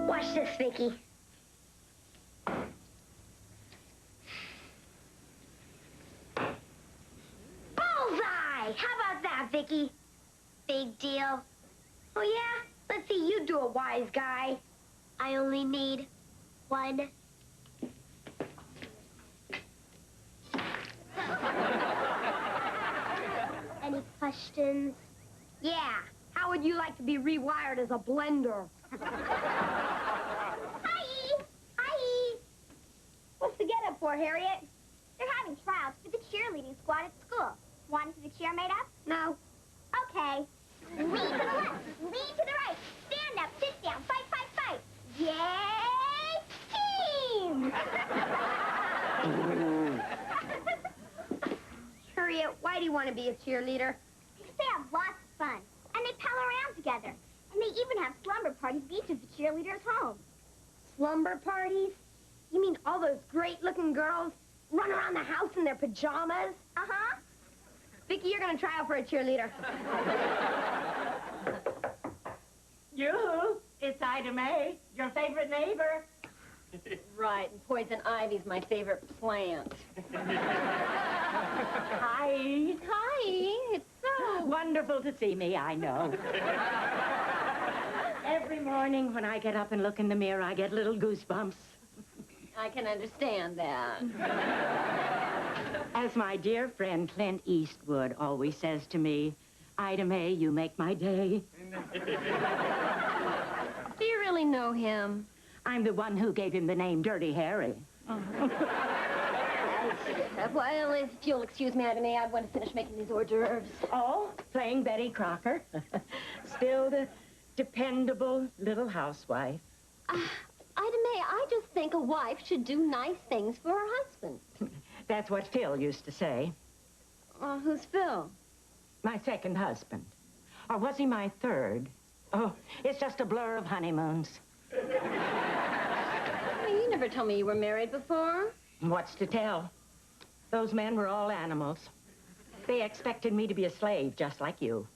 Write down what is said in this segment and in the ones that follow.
Watch this, Vicki. Bullseye! How about that, Vicki? Big deal. Oh, yeah? Let's see you do a wise guy. I only need one. Any questions? Yeah. How would you like to be rewired as a blender? Hi! Hi! What's the get-up for, Harriet? They're having tryouts for the cheerleading squad at school. Want to see the cheer made up? No. Okay. Lean to the left, lean to the right. Stand up, sit down, fight, fight, fight. Yay, team! Harriet, why do you want to be a cheerleader? Because they have lots of fun, and they pal around together. And they even have slumber parties at each of the cheerleaders' homes. Slumber parties? You mean all those great-looking girls run around the house in their pajamas? Uh-huh. Vicki, you're going to try out for a cheerleader. Yoo-hoo, it's Ida Mae, your favorite neighbor. Right, and poison ivy's my favorite plant. Hi. Hi, it's so Wonderful to see me, I know. Every morning when I get up and look in the mirror, I get little goosebumps. I can understand that. As my dear friend Clint Eastwood always says to me, Ida Mae, you make my day. Do you really know him? I'm the one who gave him the name Dirty Harry. Well, if you'll excuse me, Ida Mae, I want to finish making these hors d'oeuvres. Oh, playing Betty Crocker. Still the dependable little housewife. Ida Mae, I just think a wife should do nice things for her husband. That's what Phil used to say. Who's Phil? My second husband. Or was he my third? Oh, it's just a blur of honeymoons. Well, you never told me you were married before. What's to tell? Those men were all animals. They expected me to be a slave, just like you.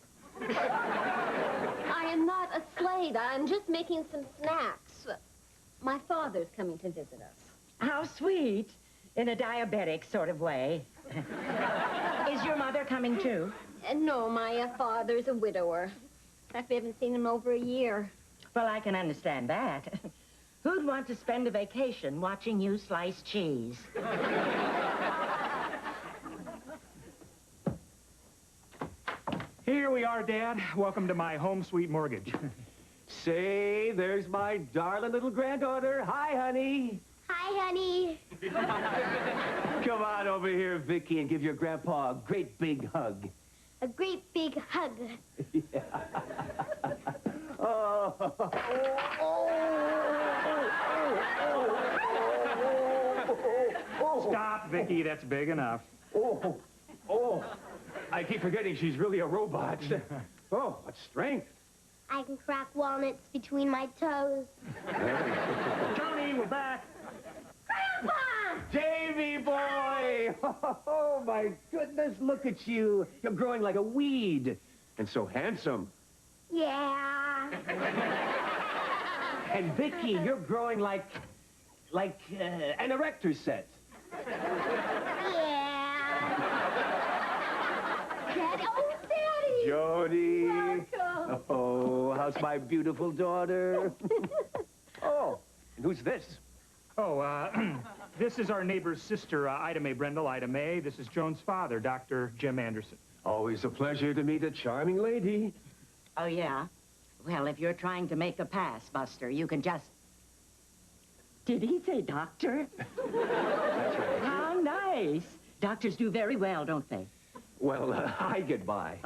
I am not a slave. I'm just making some snacks. My father's coming to visit us. How sweet. In a diabetic sort of way. Is your mother coming too? No, my father's a widower. In fact, we haven't seen him over a year. Well, I can understand that. Who'd want to spend a vacation watching you slice cheese? Here we are, Dad. Welcome to my home sweet mortgage. Say, there's my darling little granddaughter. Hi, honey. Hi, honey. Come on over here, Vicki, and give your grandpa a great big hug. A great big hug. Yeah. Oh. Stop, Vicki. That's big enough. Oh. I keep forgetting she's really a robot. Oh, what strength. I can crack walnuts between my toes. Johnny, we're back. Grandpa! Davy boy! Oh, my goodness, look at you. You're growing like a weed. And so handsome. Yeah. And Vicki, you're growing like an erector set. Yeah. Daddy. Oh, Daddy. Jody. Welcome. Oh, how's my beautiful daughter? Oh, and who's this? Oh, this is our neighbor's sister, Ida Mae Brendel, Ida Mae. This is Joan's father, Dr. Jim Anderson. Always a pleasure to meet a charming lady. Oh, yeah? Well, if you're trying to make a pass, Buster, you can just... Did he say doctor? That's right. How nice. Doctors do very well, don't they? Well, I get by.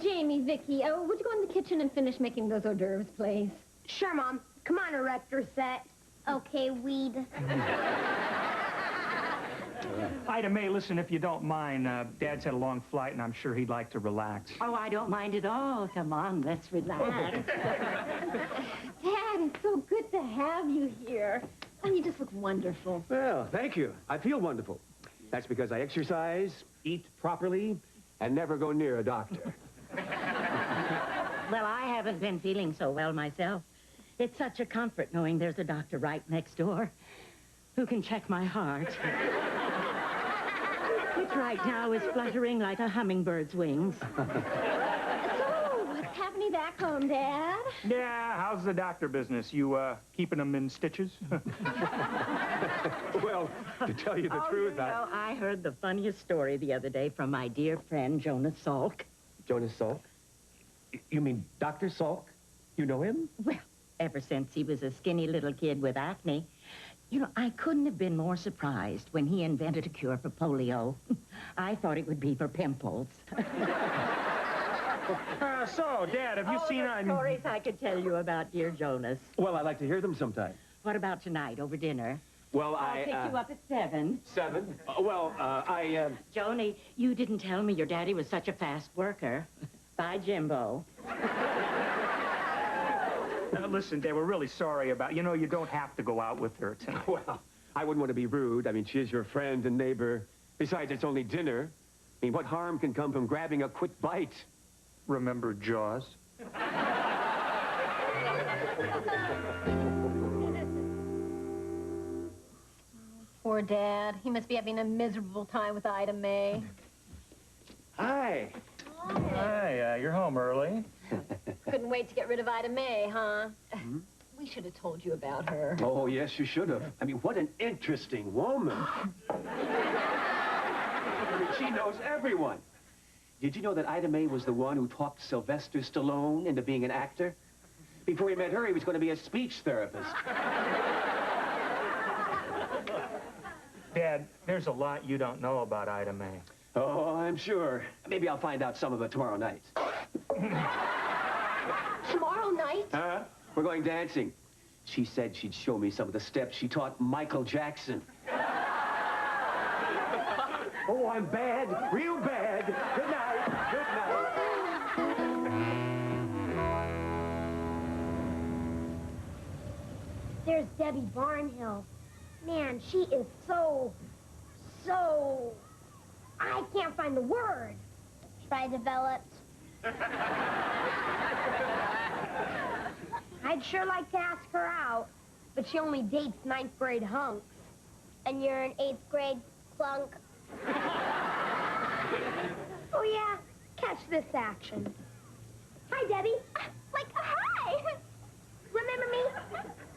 Jamie, Vicki, would you go in the kitchen and finish making those hors d'oeuvres, please? Sure, Mom. Come on, Erector set. Okay, weed. Ida Mae, listen, if you don't mind, Dad's had a long flight, and I'm sure he'd like to relax. Oh, I don't mind at all. Come on, let's relax. Dad, it's so good to have you here. And you just look wonderful. Well, thank you. I feel wonderful. That's because I exercise, eat properly, and never go near a doctor. Well, I haven't been feeling so well myself. It's such a comfort knowing there's a doctor right next door who can check my heart. Which right now is fluttering like a hummingbird's wings. So, what's happening back home, Dad? Yeah, how's the doctor business? You, keeping them in stitches? Well, to tell you the truth, I heard the funniest story the other day from my dear friend, Jonas Salk. Jonas Salk? You mean Dr. Salk? You know him? Well, ever since he was a skinny little kid with acne. You know, I couldn't have been more surprised when he invented a cure for polio. I thought it would be for pimples. So, Dad, have you seen... stories I could tell you about dear Jonas. Well, I'd like to hear them sometime. What about tonight, over dinner? Well, I'll pick you up at 7. 7? Joni, you didn't tell me your daddy was such a fast worker. Bye, Jimbo. Listen, Dad, we're really sorry about... You know, you don't have to go out with her tonight. Well, I wouldn't want to be rude. I mean, she is your friend and neighbor. Besides, it's only dinner. I mean, what harm can come from grabbing a quick bite? Remember Jaws? Poor Dad. He must be having a miserable time with Ida Mae. Hi. Hi, you're home early. Couldn't wait to get rid of Ida Mae, huh? We should have told you about her. Oh, yes, you should have. I mean, what an interesting woman. I mean, she knows everyone. Did you know that Ida Mae was the one who talked Sylvester Stallone into being an actor? Before he met her, he was going to be a speech therapist. Dad, there's a lot you don't know about Ida Mae. Oh, I'm sure. Maybe I'll find out some of it tomorrow night. Tomorrow night? Huh? We're going dancing. She said she'd show me some of the steps she taught Michael Jackson. Oh, I'm bad. Real bad. Good night. Good night. There's Debbie Barnhill. Man, she is so... I can't find the word. Try developed. I'd sure like to ask her out, but she only dates 9th grade hunks. And you're an 8th grade plunk. Oh, yeah? Catch this action. Hi, Debbie. Hi! Remember me?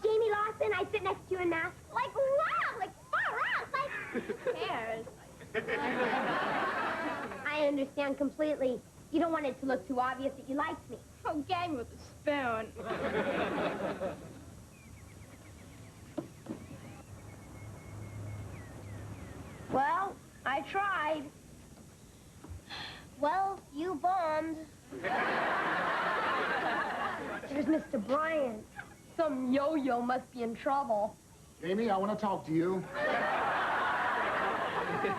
Jamie Lawson, I sit next to you in math. Wow! Far out! Who cares? I understand completely. You don't want it to look too obvious that you liked me. Oh, gag me with a spoon. Well, I tried. Well, you bombed. There's Mr. Bryant. Some yo-yo must be in trouble. Jamie, I want to talk to you.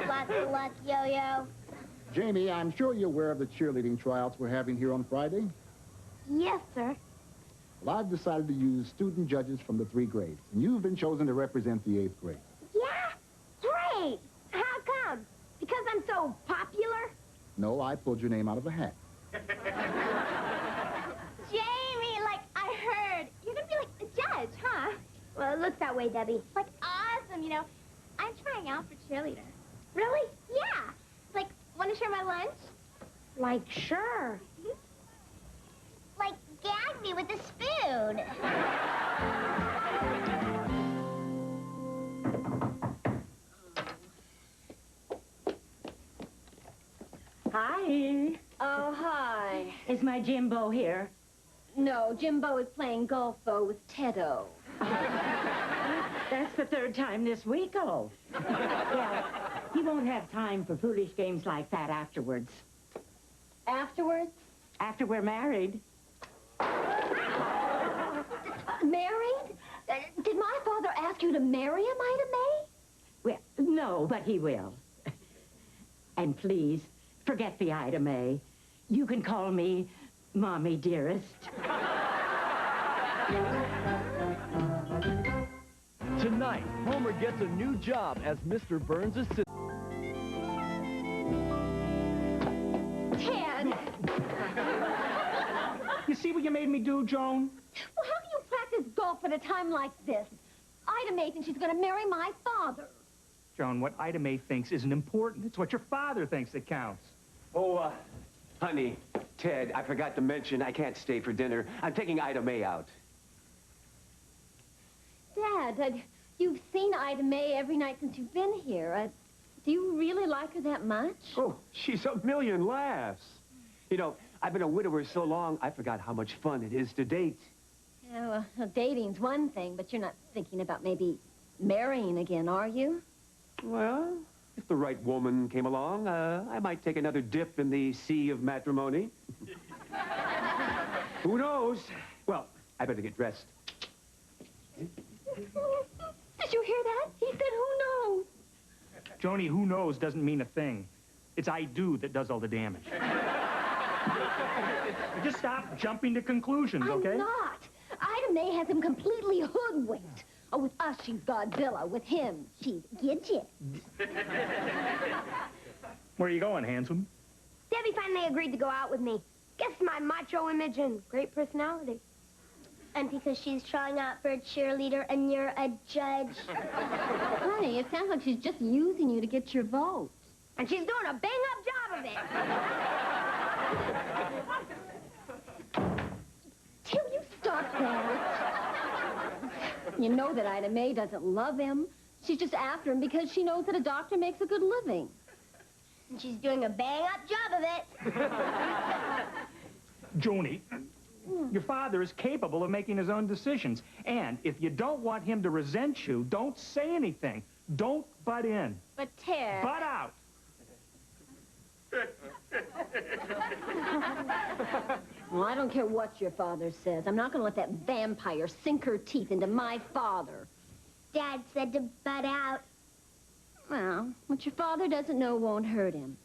Lots of luck, yo-yo. Jamie, I'm sure you're aware of the cheerleading tryouts we're having here on Friday. Yes, sir. Well, I've decided to use student judges from the 3 grades, and you've been chosen to represent the 8th grade. Yeah? Great. How come? Because I'm so popular? No, I pulled your name out of a hat. Jamie, I heard. You're gonna be the judge, huh? Well, it looks that way, Debbie. Awesome, you know. I'm trying out for cheerleader. Really? Yeah. Want to share my lunch? Sure. Gag me with a spoon. Hi. Oh, hi. Is my Jimbo here? No, Jimbo is playing golfo with Teddo. That's the third time this week, oh. Well, he won't have time for foolish games like that afterwards. Afterwards? After we're married. Married? Did my father ask you to marry him, Ida Mae? Well, no, but he will. And please, forget the Ida Mae. You can call me Mommy Dearest. Tonight, Homer gets a new job as Mr. Burns' assistant. Ted! You see what you made me do, Joan? Well, how do you practice golf at a time like this? Ida Mae thinks she's going to marry my father. Joan, what Ida Mae thinks isn't important. It's what your father thinks that counts. Oh, honey, Ted, I forgot to mention I can't stay for dinner. I'm taking Ida Mae out. Dad, you've seen Ida Mae every night since you've been here. Do you really like her that much? Oh, she's a million laughs. You know, I've been a widower so long, I forgot how much fun it is to date. Yeah, well, dating's one thing, but you're not thinking about maybe marrying again, are you? Well, if the right woman came along, I might take another dip in the sea of matrimony. Who knows? Well, I better get dressed. Did you hear that? He said, who knows? Joni, who knows doesn't mean a thing. It's I do that does all the damage. Just stop jumping to conclusions, okay? I'm not. Ida Mae has him completely hoodwinked. Oh, with us, she's Godzilla. With him, she's Gidget. Where are you going, handsome? Debbie finally agreed to go out with me. Guess my macho image and great personality. And because she's trying out for a cheerleader and you're a judge. Honey, it sounds like she's just using you to get your vote. And she's doing a bang-up job of it. Till you stop that. You know that Ida Mae doesn't love him. She's just after him because she knows that a doctor makes a good living. And she's doing a bang-up job of it. Joni, your father is capable of making his own decisions. And if you don't want him to resent you, don't say anything. Don't butt in. But Ted... Butt out. Well, I don't care what your father says. I'm not going to let that vampire sink her teeth into my father. Dad said to butt out. Well, what your father doesn't know won't hurt him.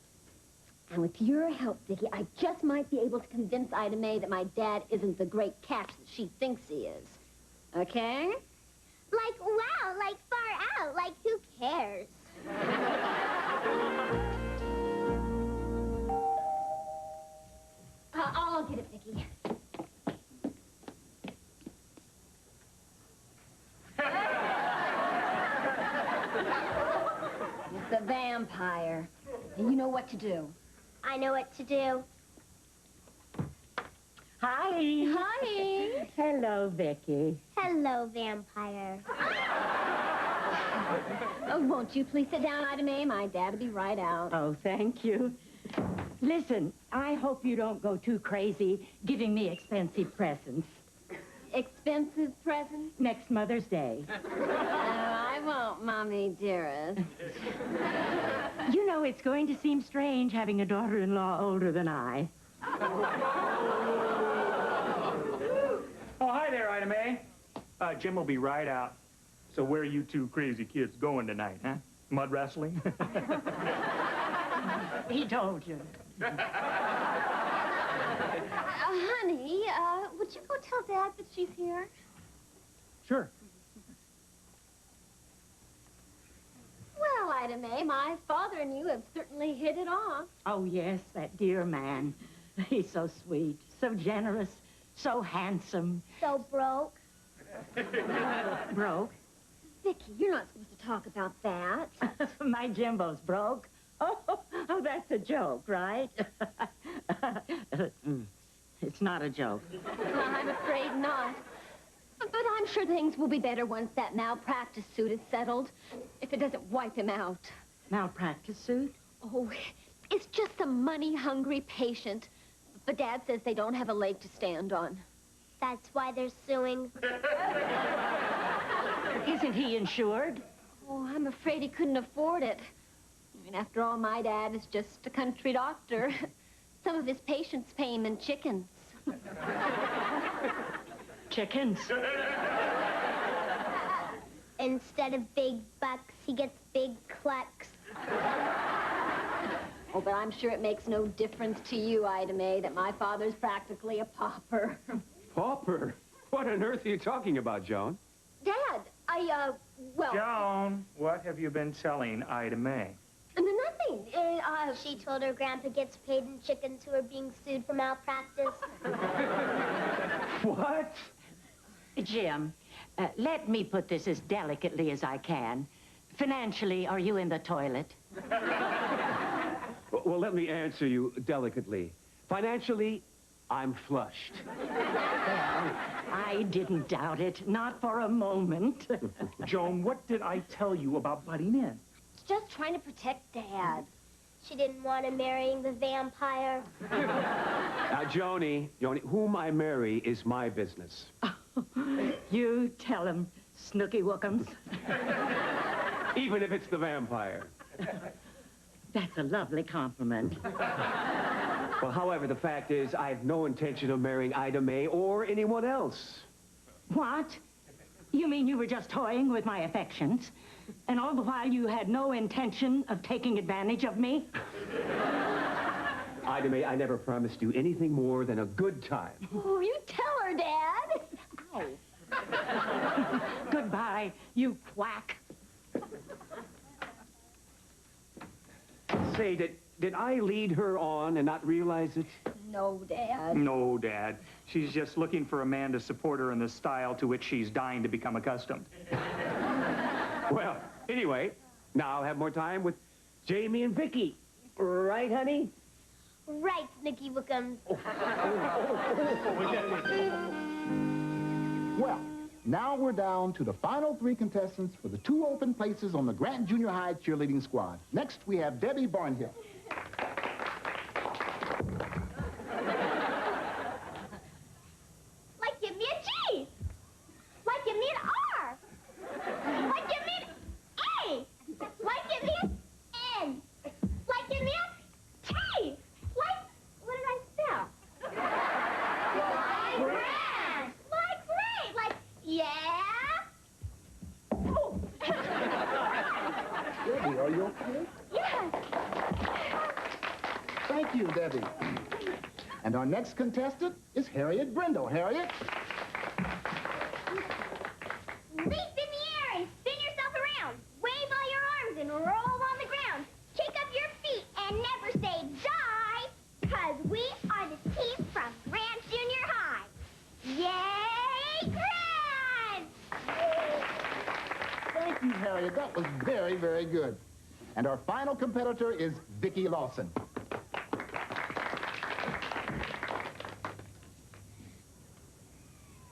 And with your help, Vicki, I just might be able to convince Ida Mae that my dad isn't the great catch that she thinks he is. Okay? Like, wow, like far out, like who cares? I'll get it, Vicki. It's the vampire. And you know what to do. I know what to do. Hi. Hi. Hello, Vicki. Hello, vampire. Oh, won't you please sit down, Ida Mae? My dad will be right out. Oh, thank you. Listen, I hope you don't go too crazy giving me expensive presents. Expensive presents? Next Mother's Day. Oh, I won't, Mommy Dearest. You know, it's going to seem strange having a daughter-in-law older than I. Oh, hi there, Ida Mae. Jim will be right out. So where are you two crazy kids going tonight, huh? Mud wrestling? He told you. Honey, would you go tell Dad that she's here? Sure. Well, Ida Mae, my father and you have certainly hit it off. Oh, yes, that dear man. He's so sweet, so generous, so handsome. So broke. Broke? Vicki, you're not supposed to talk about that. My Jimbo's broke. Oh, that's a joke, right? It's not a joke. I'm afraid not. But I'm sure things will be better once that malpractice suit is settled. If it doesn't wipe him out. Malpractice suit? Oh, it's just a money-hungry patient. But Dad says they don't have a leg to stand on. That's why they're suing. Isn't he insured? Oh, I'm afraid he couldn't afford it. I mean, after all, my dad is just a country doctor. Some of his patients pay him in chickens. Chickens? Instead of big bucks, he gets big clucks. Oh, but I'm sure it makes no difference to you, Ida Mae, that my father's practically a pauper. Pauper? What on earth are you talking about, Joan? Dad, well... Joan, what have you been selling Ida Mae? Nothing. She told her grandpa gets paid in chickens who are being sued for malpractice. What? Jim, let me put this as delicately as I can. Financially, are you in the toilet? Well, let me answer you delicately. Financially, I'm flushed. Well, I didn't doubt it, not for a moment. Joan, what did I tell you about butting in? It's just trying to protect Dad. She didn't want him marrying the vampire. Now, Joni, whom I marry is my business. You tell him, Snooky Wookums. Even if it's the vampire. That's a lovely compliment. Well, however, the fact is, I have no intention of marrying Ida Mae or anyone else. What? You mean you were just toying with my affections? And all the while you had no intention of taking advantage of me? Ida Mae, I never promised you anything more than a good time. Oh, you tell her, Dad. Ow. Goodbye, you quack. Say, did I lead her on and not realize it? No, Dad. No, Dad. She's just looking for a man to support her in the style to which she's dying to become accustomed. Well, anyway, now I'll have more time with Jamie and Vicki. Right, honey? Right, Snooky Wookums. Well, now we're down to the final 3 contestants for the 2 open places on the Grant Junior High cheerleading squad. Next, we have Debbie Barnhill. Like give me a G. Like give me an R. Like give me an A. Like give me an N. Like give me a T. Like, what did I spell? Like grand. Like great. Like, yeah. Oh. Debbie, are you okay? Yes. Thank you, Debbie. And our next contestant is Harriet Brindle. Harriet? Leap in the air and spin yourself around. Wave all your arms and roll on the ground. Kick up your feet and never say die, 'cause we are the team from Grant Junior High. Yay, Grant! Thank you, Harriet. That was very, very good. And our final competitor is Vicki Lawson.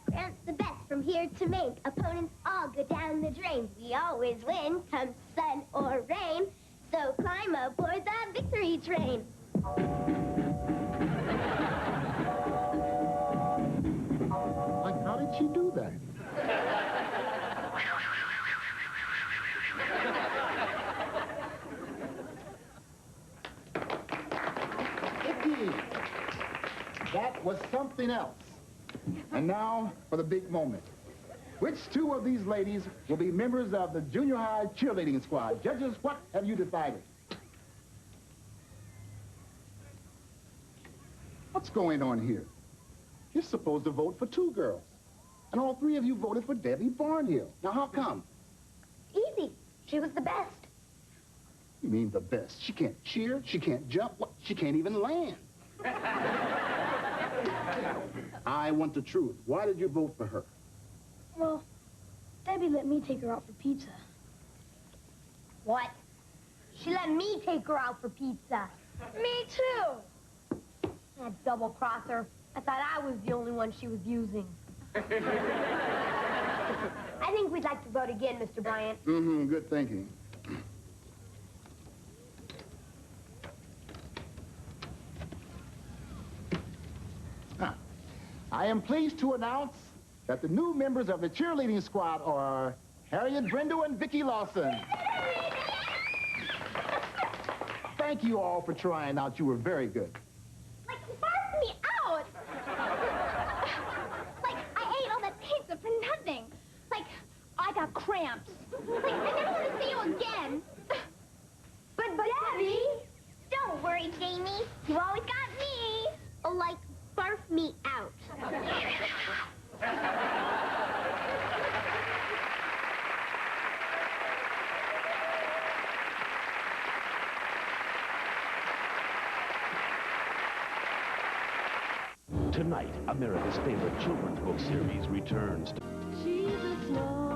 Grant's the best from here to Maine. Opponents all go down the drain. We always win, come sun or rain. So climb aboard the victory train. Like, how did she do that? Vicki! That was something else. And now for the big moment. Which 2 of these ladies will be members of the junior high cheerleading squad? Judges, what have you decided? What's going on here? You're supposed to vote for 2 girls. And all 3 of you voted for Debbie Barnhill. Now, how come? Easy. She was the best. You mean the best? She can't cheer, she can't jump, what? She can't even land. I want the truth. Why did you vote for her? Well, Debbie let me take her out for pizza. What? She let me take her out for pizza. Me too. That double-crosser. I thought I was the only one she was using. I think we'd like to vote again, Mr. Bryant. Mm-hmm, good thinking. I am pleased to announce that the new members of the cheerleading squad are Harriet Brindle and Vicki Lawson. Thank you all for trying out. You were very good. Like, barf me out! Like, I ate all that pizza for nothing. Like, I got cramps. Like, I never want to see you again. But Debbie! Don't worry, Jamie. You always got me. Oh, like, barf me out. Tonight, America's favorite children's book series returns. She's a snow